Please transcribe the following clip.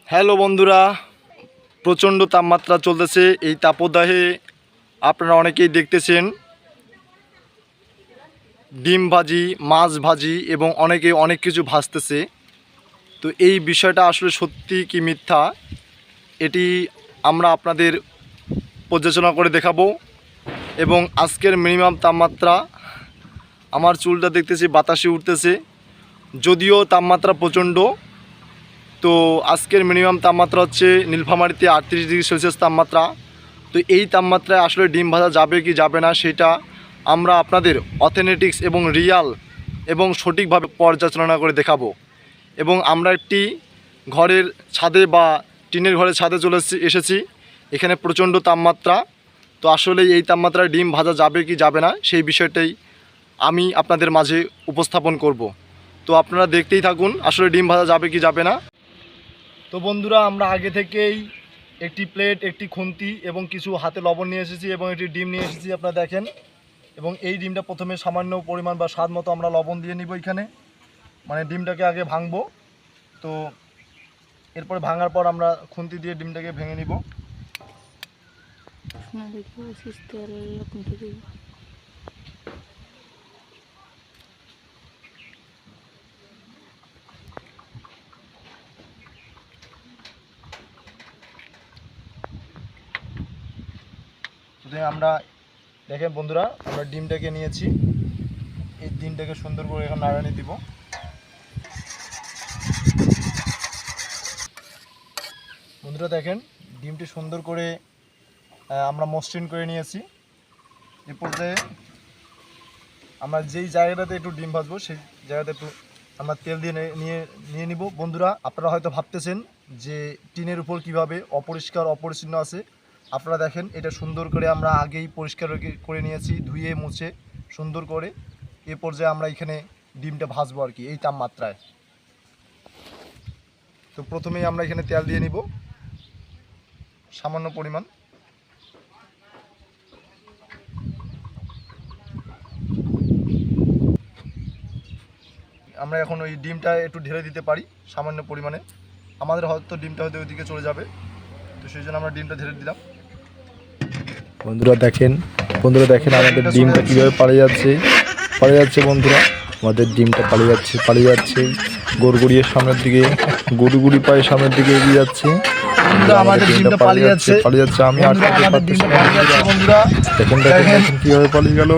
Hello বন্ধুরা, প্রচণ্ড তাপমাত্রা চলতেছে। এই তাপদাহে আপনারা অনেকেই দেখতেছেন ডিম ভাজি, মাছ ভাজি এবং অনেকে অনেক কিছু ভাজতেছে। তো এই বিষয়টা আসলে সত্যি কি মিথ্যা, এটি আমরা আপনাদের পর্যালোচনা করে দেখাবো। এবং আজকের মিনিমাম তাপমাত্রা, আমার চুলটা দেখতেছি বাতাসে উঠতেছে, যদিও তাপমাত্রা প্রচণ্ড। তো আজকের মিনিমাম তাপমাত্রা হচ্ছে নীলফামারীতে 38°C তাপমাত্রা। তো এই তাপমাত্রায় আসলে ডিম ভাজা যাবে কি যাবে না সেটা আমরা আপনাদের অথেন্টিক্স এবং রিয়াল এবং সঠিকভাবে পর্যালোচনা করে দেখাবো। এবং আমরা একটি ঘরের ছাদে বা টিনের ঘরের ছাদে চলে এসেছি। এখানে প্রচণ্ড তাপমাত্রা। তো আসলে এই তাপমাত্রায় ডিম ভাজা যাবে কি যাবে না সেই বিষয়টাই আমি আপনাদের মাঝে উপস্থাপন করব। তো আপনারা দেখতেই থাকুন আসলে ডিম ভাজা যাবে কি যাবে না। তো বন্ধুরা, আমরা আগে থেকেই একটি প্লেট, একটি খুন্তি এবং কিছু হাতে লবণ নিয়ে এসেছি এবং একটি ডিম নিয়ে এসেছি, আপনারা দেখেন। এবং এই ডিমটা প্রথমে সামান্য পরিমাণ বা স্বাদ মতো আমরা লবণ দিয়ে নিব এখানে, মানে ডিমটাকে আগে ভাঙবো। তো এরপরে ভাঙার পর আমরা খুন্তি দিয়ে ডিমটাকে ভেঙে নিব। আমরা দেখেন বন্ধুরা, আমরা ডিমটাকে নিয়েছি, এই ডিমটাকে সুন্দর করে এখন নাড়ানি দিব। বন্ধুরা দেখেন, ডিমটি সুন্দর করে আমরা মসৃণ করে নিয়েছি। এ পর্যায়ে আমরা যেই জায়গাটাতে একটু ডিম ভাজবো সেই জায়গাতে একটু আমরা তেল দিয়ে নিয়ে নিব। বন্ধুরা, আপনারা হয়তো ভাবতেছেন যে টিনের উপর কিভাবে অপরিষ্কার অপরিচ্ছন্ন আছে। আপনারা দেখেন, এটা সুন্দর করে আমরা আগেই পরিষ্কার করে নিয়েছি, ধুয়ে মুছে সুন্দর করে। এ পর্যায়ে আমরা এখানে ডিমটা ভাজবো আর কি এই তাপমাত্রায়। তো প্রথমেই আমরা এখানে তেল দিয়ে নিব সামান্য পরিমাণ। আমরা এখন ওই ডিমটা একটু ঢেলে দিতে পারি সামান্য পরিমাণে, আমাদের হয়তো ডিমটা হয়তো ওইদিকে চলে যাবে, তো সেই জন্য আমরা ডিমটা ঢেলে দিলাম। বন্ধুরা দেখেন আমাদের ডিমটা কীভাবে পালিয়ে যাচ্ছে বন্ধুরা, আমাদের ডিমটা পালিয়ে যাচ্ছে গড়গড়িয়ে সামনের দিকে, গড়ুগুড়ি পায়ে সামনের দিকে এগিয়ে যাচ্ছে। আমাদের ডিমটা পালিয়ে যাচ্ছে আমি আটকাতে পারতেছি না বন্ধুরা। দেখেন কিভাবে পালিয়ে গেল।